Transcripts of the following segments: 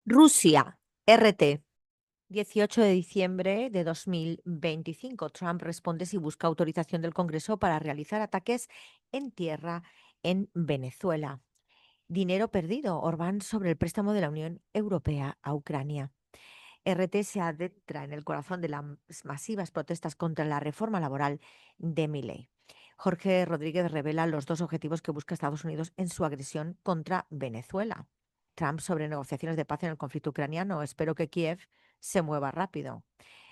Rusia, RT. 18 de diciembre de 2025. Trump responde si busca autorización del Congreso para realizar ataques en tierra en Venezuela. Dinero perdido. Orbán sobre el préstamo de la Unión Europea a Ucrania. RT se adentra en el corazón de las masivas protestas contra la reforma laboral de Milei. Jorge Rodríguez revela los dos objetivos que busca Estados Unidos en su agresión contra Venezuela. Trump sobre negociaciones de paz en el conflicto ucraniano. Espero que Kiev se mueva rápido.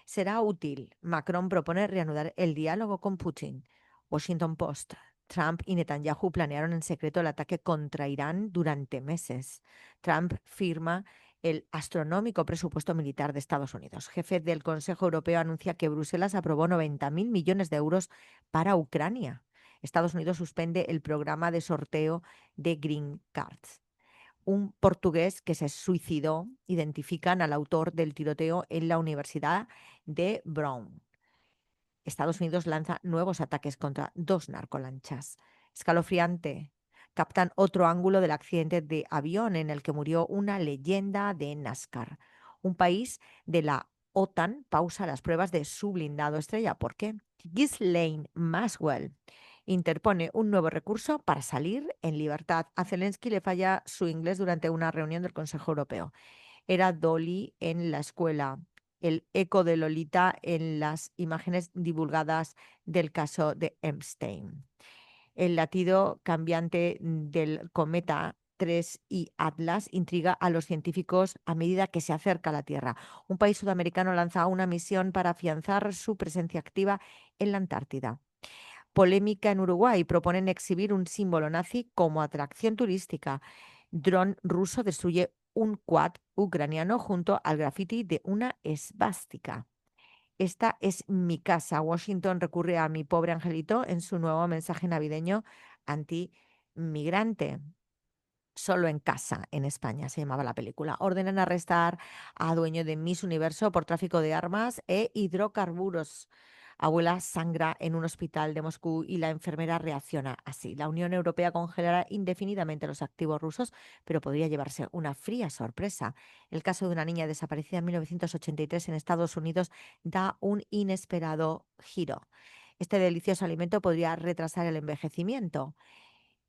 Será útil. Macron propone reanudar el diálogo con Putin. Washington Post. Trump y Netanyahu planearon en secreto el ataque contra Irán durante meses. Trump firma el astronómico presupuesto militar de Estados Unidos. Jefe del Consejo Europeo anuncia que Bruselas aprobó 90.000 millones de euros para Ucrania. Estados Unidos suspende el programa de sorteo de Green Cards. Un portugués que se suicidó. Identifican al autor del tiroteo en la Universidad de Brown. Estados Unidos lanza nuevos ataques contra 2 narcolanchas. Escalofriante. Captan otro ángulo del accidente de avión en el que murió una leyenda de NASCAR. Un país de la OTAN pausa las pruebas de su blindado estrella. ¿Por qué? Ghislaine Maxwell interpone un nuevo recurso para salir en libertad. A Zelensky le falla su inglés durante una reunión del Consejo Europeo. Era Dolly en la escuela. El eco de Lolita en las imágenes divulgadas del caso de Epstein. El latido cambiante del cometa 3 y Atlas intriga a los científicos a medida que se acerca a la Tierra. Un país sudamericano lanza una misión para afianzar su presencia activa en la Antártida. Polémica en Uruguay. Proponen exhibir un símbolo nazi como atracción turística. Dron ruso destruye un quad ucraniano junto al graffiti de una esvástica. Esta es mi casa. Washington recurre a mi pobre angelito en su nuevo mensaje navideño antimigrante. Solo en casa, en España, se llamaba la película. Ordenan arrestar a dueño de Miss Universo por tráfico de armas e hidrocarburos. Abuela sangra en un hospital de Moscú y la enfermera reacciona así. La Unión Europea congelará indefinidamente los activos rusos, pero podría llevarse una fría sorpresa. El caso de una niña desaparecida en 1983 en Estados Unidos da un inesperado giro. Este delicioso alimento podría retrasar el envejecimiento.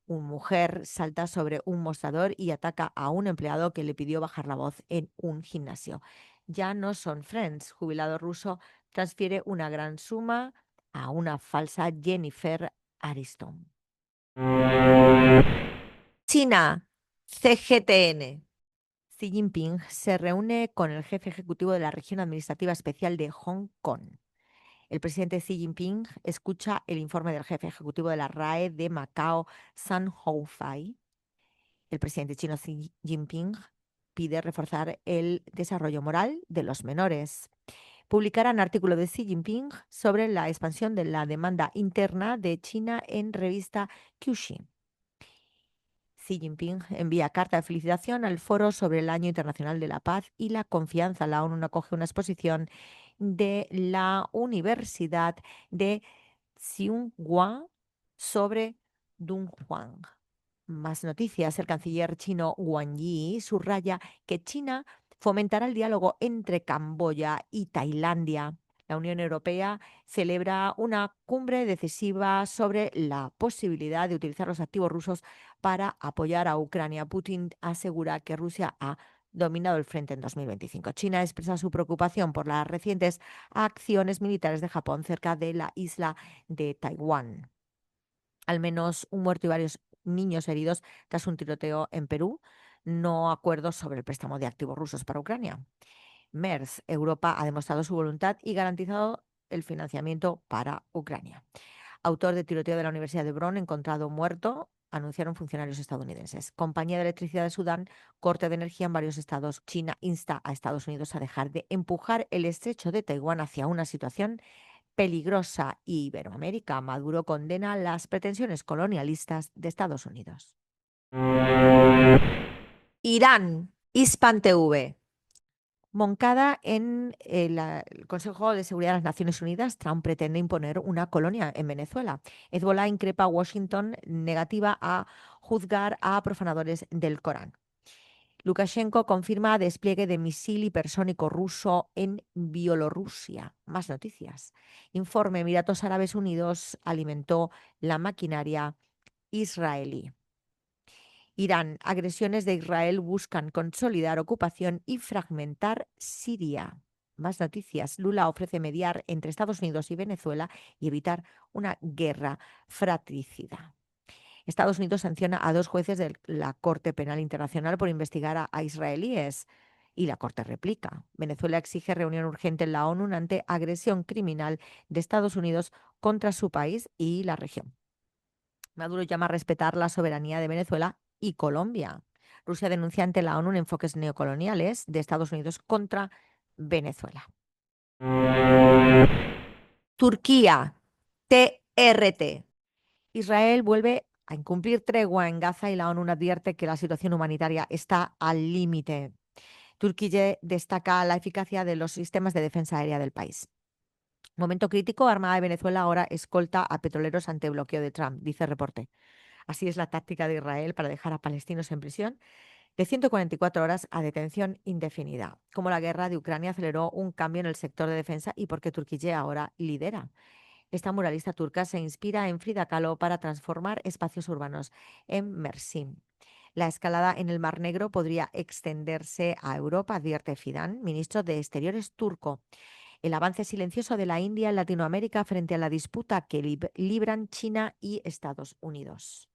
Una mujer salta sobre un mostrador y ataca a un empleado que le pidió bajar la voz en un gimnasio. Ya no son friends. Jubilado ruso transfiere una gran suma a una falsa Jennifer Aniston. China, CGTN. Xi Jinping se reúne con el jefe ejecutivo de la región administrativa especial de Hong Kong. El presidente Xi Jinping escucha el informe del jefe ejecutivo de la RAE de Macao, Sun Houfei. El presidente chino Xi Jinping pide reforzar el desarrollo moral de los menores. Publicarán artículo de Xi Jinping sobre la expansión de la demanda interna de China en revista Qiuxin. Xi Jinping envía carta de felicitación al Foro sobre el Año Internacional de la Paz y la Confianza. La ONU acoge una exposición de la Universidad de Tsinghua sobre Dunhuang. Más noticias. El canciller chino Wang Yi subraya que China fomentará el diálogo entre Camboya y Tailandia. La Unión Europea celebra una cumbre decisiva sobre la posibilidad de utilizar los activos rusos para apoyar a Ucrania. Putin asegura que Rusia ha dominado el frente en 2025. China expresa su preocupación por las recientes acciones militares de Japón cerca de la isla de Taiwán. Al menos un muerto y varios niños heridos tras un tiroteo en Perú. No acuerdo sobre el préstamo de activos rusos para Ucrania. MERS, Europa ha demostrado su voluntad y garantizado el financiamiento para Ucrania. Autor de tiroteo de la Universidad de Brown encontrado muerto, anunciaron funcionarios estadounidenses. Compañía de Electricidad de Sudán, corte de energía en varios estados. China insta a Estados Unidos a dejar de empujar el estrecho de Taiwán hacia una situación peligrosa. Y Iberoamérica, Maduro condena las pretensiones colonialistas de Estados Unidos. Irán, Hispan TV. Moncada en el Consejo de Seguridad de las Naciones Unidas, Trump pretende imponer una colonia en Venezuela. Hezbollah increpa a Washington negativa a juzgar a profanadores del Corán. Lukashenko confirma despliegue de misil hipersónico ruso en Bielorrusia. Más noticias. Informe: Emiratos Árabes Unidos alimentó la maquinaria israelí. Irán: agresiones de Israel buscan consolidar ocupación y fragmentar Siria. Más noticias. Lula ofrece mediar entre Estados Unidos y Venezuela y evitar una guerra fratricida. Estados Unidos sanciona a 2 jueces de la Corte Penal Internacional por investigar a israelíes y la Corte replica. Venezuela exige reunión urgente en la ONU ante agresión criminal de Estados Unidos contra su país y la región. Maduro llama a respetar la soberanía de Venezuela y Colombia. Rusia denuncia ante la ONU enfoques neocoloniales de Estados Unidos contra Venezuela. Turquía, TRT. Israel vuelve a incumplir tregua en Gaza y la ONU advierte que la situación humanitaria está al límite. Turquía destaca la eficacia de los sistemas de defensa aérea del país. Momento crítico: Armada de Venezuela ahora escolta a petroleros ante bloqueo de Trump, dice reporte. Así es la táctica de Israel para dejar a palestinos en prisión de 144 horas a detención indefinida. Como la guerra de Ucrania aceleró un cambio en el sector de defensa y porque Turquía ahora lidera. Esta muralista turca se inspira en Frida Kahlo para transformar espacios urbanos en Mersin. La escalada en el Mar Negro podría extenderse a Europa, advierte Fidan, ministro de Exteriores turco. El avance silencioso de la India en Latinoamérica frente a la disputa que libran China y Estados Unidos.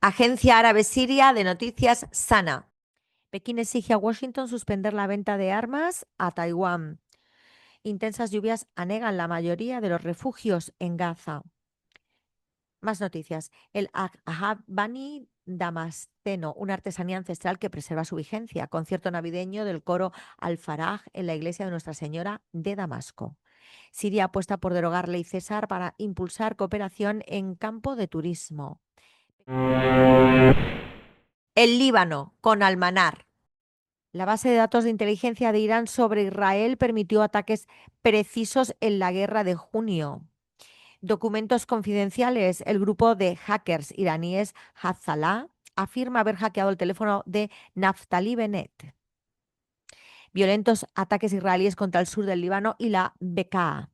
Agencia Árabe Siria de Noticias Sana. Pekín exige a Washington suspender la venta de armas a Taiwán. Intensas lluvias anegan la mayoría de los refugios en Gaza. Más noticias. El Bani Damasceno, una artesanía ancestral que preserva su vigencia. Concierto navideño del coro Al-Faraj en la iglesia de Nuestra Señora de Damasco. Siria apuesta por derogar ley César para impulsar cooperación en campo de turismo. El Líbano, con Almanar. La base de datos de inteligencia de Irán sobre Israel permitió ataques precisos en la guerra de junio. Documentos confidenciales. El grupo de hackers iraníes Hezbollah afirma haber hackeado el teléfono de Naftali Bennett. Violentos ataques israelíes contra el sur del Líbano y la Bekaa.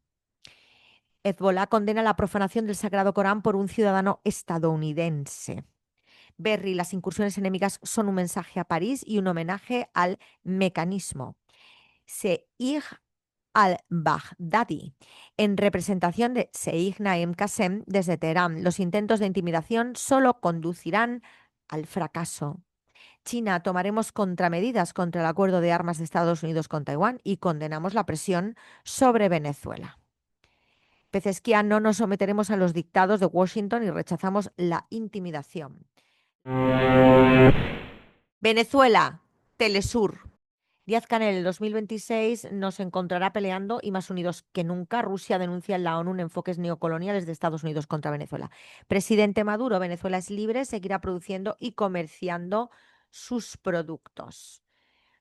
Hezbollah condena la profanación del Sagrado Corán por un ciudadano estadounidense. Berry: las incursiones enemigas son un mensaje a París y un homenaje al mecanismo. Seig al-Baghdadi, en representación de Seig Naim Qassem desde Teherán. Los intentos de intimidación solo conducirán al fracaso. China: tomaremos contramedidas contra el acuerdo de armas de Estados Unidos con Taiwán y condenamos la presión sobre Venezuela. Pezesquia: no nos someteremos a los dictados de Washington y rechazamos la intimidación. Venezuela, Telesur. Díaz-Canel: en el 2026 nos encontrará peleando y más unidos que nunca. Rusia denuncia en la ONU enfoques neocoloniales de Estados Unidos contra Venezuela. Presidente Maduro: Venezuela es libre, seguirá produciendo y comerciando sus productos.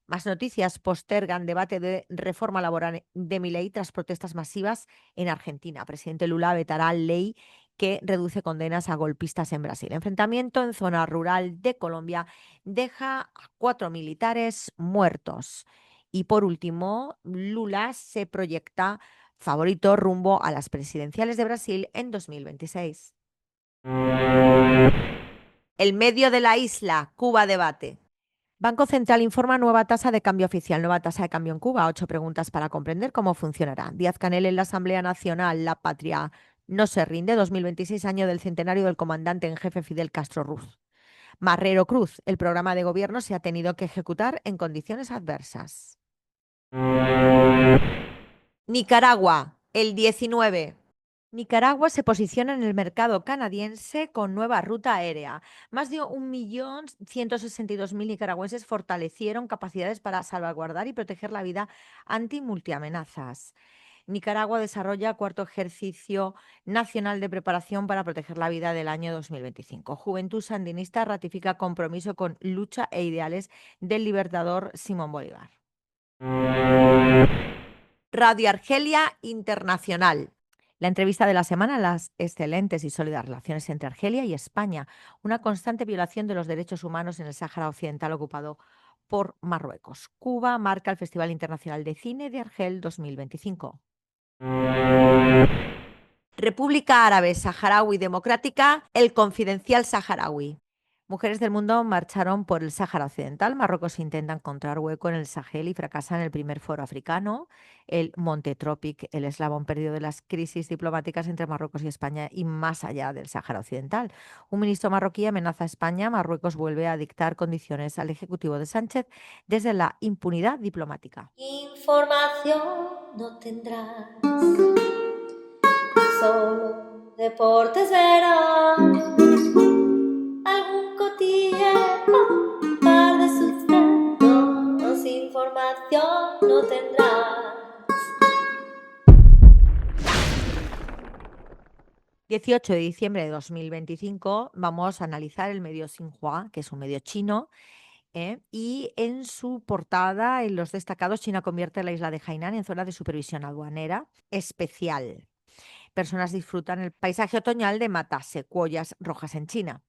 Más noticias. Postergan debate de reforma laboral de Milei tras protestas masivas en Argentina. Presidente Lula vetará ley que reduce condenas a golpistas en Brasil. Enfrentamiento en zona rural de Colombia deja a 4 militares muertos. Y por último, Lula se proyecta favorito rumbo a las presidenciales de Brasil en 2026. El medio de la isla, Cuba debate. Banco Central informa nueva tasa de cambio oficial, nueva tasa de cambio en Cuba. 8 preguntas para comprender cómo funcionará. Díaz-Canel en la Asamblea Nacional. La patria no se rinde. 2026, año del centenario del comandante en jefe Fidel Castro Ruz. Marrero Cruz: el programa de gobierno se ha tenido que ejecutar en condiciones adversas. Nicaragua, el 19. Nicaragua se posiciona en el mercado canadiense con nueva ruta aérea. Más de 1.162.000 nicaragüenses fortalecieron capacidades para salvaguardar y proteger la vida ante multiamenazas. Nicaragua desarrolla cuarto ejercicio nacional de preparación para proteger la vida del año 2025. Juventud Sandinista ratifica compromiso con lucha e ideales del libertador Simón Bolívar. Radio Argelia Internacional. La entrevista de la semana, las excelentes y sólidas relaciones entre Argelia y España, una constante violación de los derechos humanos en el Sáhara Occidental ocupado por Marruecos. Cuba marca el Festival Internacional de Cine de Argel 2025. República Árabe Saharaui Democrática, el Confidencial Saharaui. Mujeres del mundo marcharon por el Sáhara Occidental. Marruecos intenta encontrar hueco en el Sahel y fracasa en el primer foro africano, el Monte Tropic, el eslabón perdido de las crisis diplomáticas entre Marruecos y España y más allá del Sáhara Occidental. Un ministro marroquí amenaza a España. Marruecos vuelve a dictar condiciones al Ejecutivo de Sánchez desde la impunidad diplomática. Información no tendrás, solo deportes verás, algún cotilleo, un par de sucesos, información no tendrás. 18 de diciembre de 2025 vamos a analizar el medio Xinhua, que es un medio chino, y en su portada, en los destacados, China convierte la isla de Hainan en zona de supervisión aduanera especial. Personas disfrutan el paisaje otoñal de matasecuoyas rojas en China.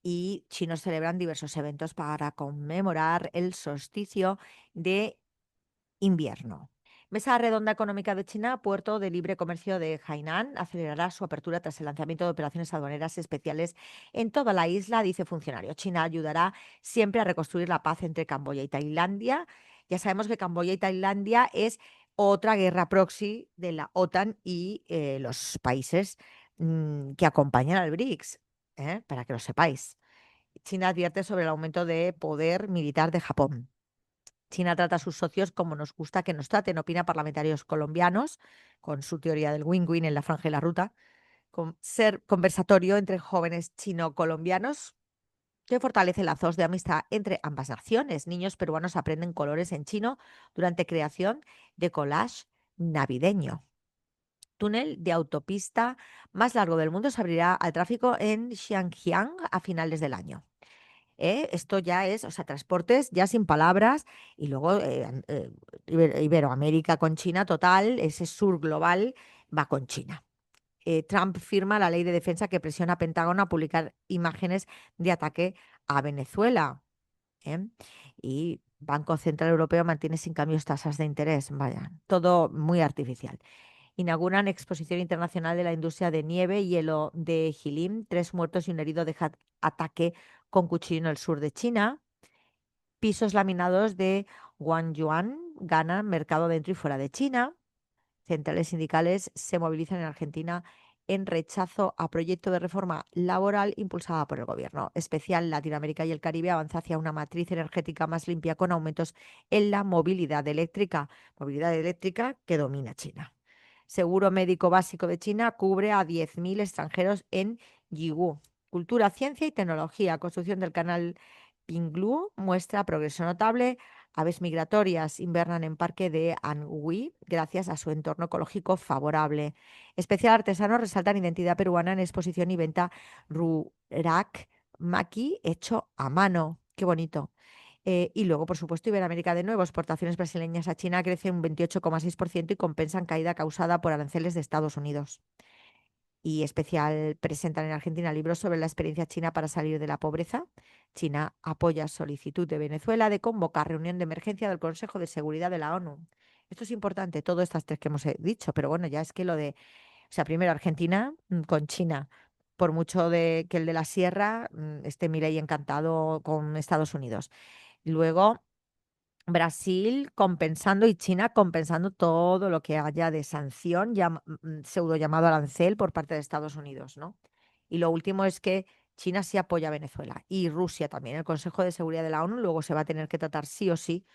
Y chinos celebran diversos eventos para conmemorar el solsticio de invierno. Mesa Redonda Económica de China, Puerto de Libre Comercio de Hainan, acelerará su apertura tras el lanzamiento de operaciones aduaneras especiales en toda la isla, dice funcionario. China ayudará siempre a reconstruir la paz entre Camboya y Tailandia. Ya sabemos que Camboya y Tailandia es otra guerra proxy de la OTAN y los países que acompañan al BRICS, para que lo sepáis. China advierte sobre el aumento de poder militar de Japón. China trata a sus socios como nos gusta que nos traten, opina parlamentarios colombianos, con su teoría del win-win en la franja y la ruta, con ser conversatorio entre jóvenes chino-colombianos que fortalece lazos de amistad entre ambas naciones. Niños peruanos aprenden colores en chino durante creación de collage navideño. Túnel de autopista más largo del mundo se abrirá al tráfico en Xianjiang a finales del año. Esto ya es, o sea, transportes ya sin palabras y luego Iberoamérica con China total, ese sur global va con China. Trump firma la ley de defensa que presiona a Pentágono a publicar imágenes de ataque a Venezuela. ¿eh? Y Banco Central Europeo mantiene sin cambios tasas de interés. Vaya, todo muy artificial. Inauguran exposición internacional de la industria de nieve y hielo de Jilin. 3 muertos y un herido deja ataque con cuchillo en el sur de China. Pisos laminados de Guanyuan ganan mercado dentro y fuera de China. Centrales sindicales se movilizan en Argentina en rechazo a proyecto de reforma laboral impulsada por el gobierno. Especial Latinoamérica y el Caribe avanza hacia una matriz energética más limpia con aumentos en la movilidad eléctrica que domina China. Seguro médico básico de China cubre a 10.000 extranjeros en Yiwu. Cultura, ciencia y tecnología. Construcción del canal Pinglu muestra progreso notable. Aves migratorias invernan en parque de Anhui gracias a su entorno ecológico favorable. Especial artesanos resaltan identidad peruana en exposición y venta Rurak Maki hecho a mano. Qué bonito. Y luego, por supuesto, Iberoamérica de nuevo. Exportaciones brasileñas a China crecen un 28,6% y compensan caída causada por aranceles de Estados Unidos. Y especial presentan en Argentina libros sobre la experiencia china para salir de la pobreza. China apoya solicitud de Venezuela de convocar reunión de emergencia del Consejo de Seguridad de la ONU. Esto es importante, todas estas tres que hemos dicho, pero bueno, ya es que lo de, o sea, primero Argentina con China, por mucho de que el de la Sierra esté Milei encantado con Estados Unidos. Luego, Brasil compensando y China compensando todo lo que haya de sanción, pseudo llamado arancel por parte de Estados Unidos, ¿no? Y lo último es que China sí apoya a Venezuela y Rusia también. El Consejo de Seguridad de la ONU luego se va a tener que tratar sí o sí,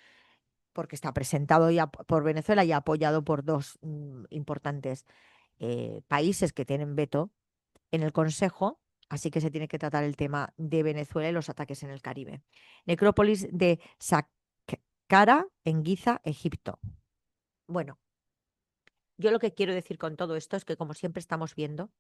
porque está presentado ya por Venezuela y apoyado por dos importantes países que tienen veto en el Consejo, así que se tiene que tratar el tema de Venezuela y los ataques en el Caribe. Necrópolis de Saqqara en Giza, Egipto. Bueno, Yo lo que quiero decir con todo esto es que, como siempre estamos viendo,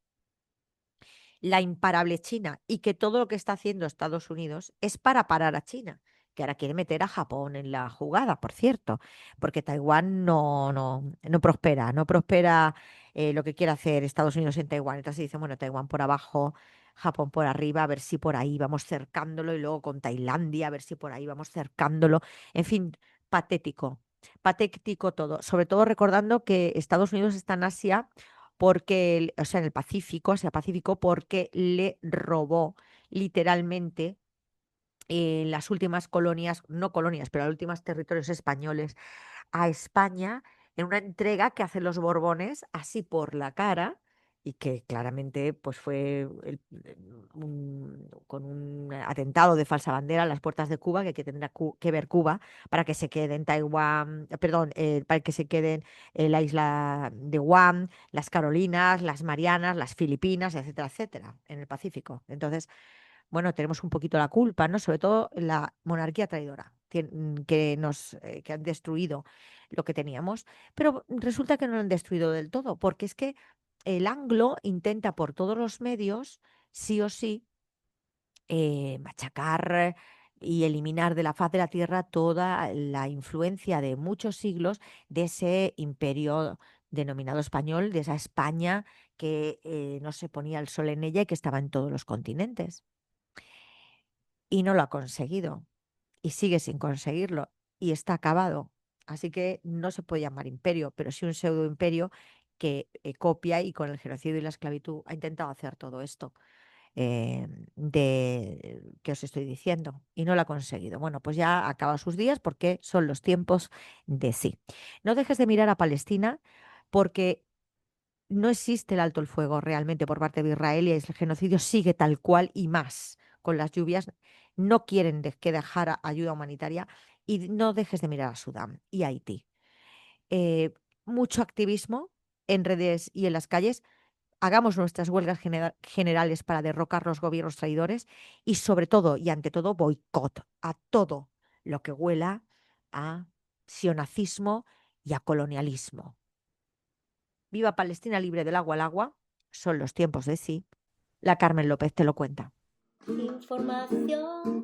la imparable China y que todo lo que está haciendo Estados Unidos es para parar a China, que ahora quiere meter a Japón en la jugada, por cierto, porque Taiwán no prospera, no prospera lo que quiere hacer Estados Unidos en Taiwán. Entonces dice, bueno, Taiwán por abajo, Japón por arriba, a ver si por ahí vamos cercándolo y luego con Tailandia, a ver si por ahí vamos cercándolo. En fin, patético, patético todo, sobre todo recordando que Estados Unidos está en Asia porque, o sea, en el Pacífico, Asia Pacífico, porque le robó literalmente las últimas colonias, no colonias, pero los últimos territorios españoles a España en una entrega que hacen los Borbones así por la cara y que claramente pues fue con un atentado de falsa bandera a las puertas de Cuba, que tendrá que ver Cuba para que se quede en Taiwán, perdón, para que se queden en la isla de Guam, las Carolinas, las Marianas, las Filipinas, etcétera, etcétera, en el Pacífico. Entonces, bueno, tenemos un poquito la culpa, ¿no? Sobre todo la monarquía traidora, que han destruido lo que teníamos, pero resulta que no lo han destruido del todo, porque es que el anglo intenta por todos los medios, sí o sí, machacar y eliminar de la faz de la tierra toda la influencia de muchos siglos de ese imperio denominado español, de esa España que no se ponía el sol en ella y que estaba en todos los continentes. Y no lo ha conseguido y sigue sin conseguirlo y está acabado. Así que no se puede llamar imperio, pero sí un pseudo imperio que copia y con el genocidio y la esclavitud ha intentado hacer todo esto que os estoy diciendo y no lo ha conseguido. Bueno, pues ya acaba sus días porque son los tiempos de sí. No dejes de mirar a Palestina porque no existe el alto el fuego realmente por parte de Israel y el genocidio sigue tal cual y más. Con las lluvias no quieren que dejar ayuda humanitaria y no dejes de mirar a Sudán y Haití. Mucho activismo en redes y en las calles. Hagamos nuestras huelgas generales para derrocar los gobiernos traidores y sobre todo y ante todo boicot a todo lo que huela a sionazismo y a colonialismo. Viva Palestina libre del agua al agua. Son los tiempos de sí. La Carmen López te lo cuenta. Información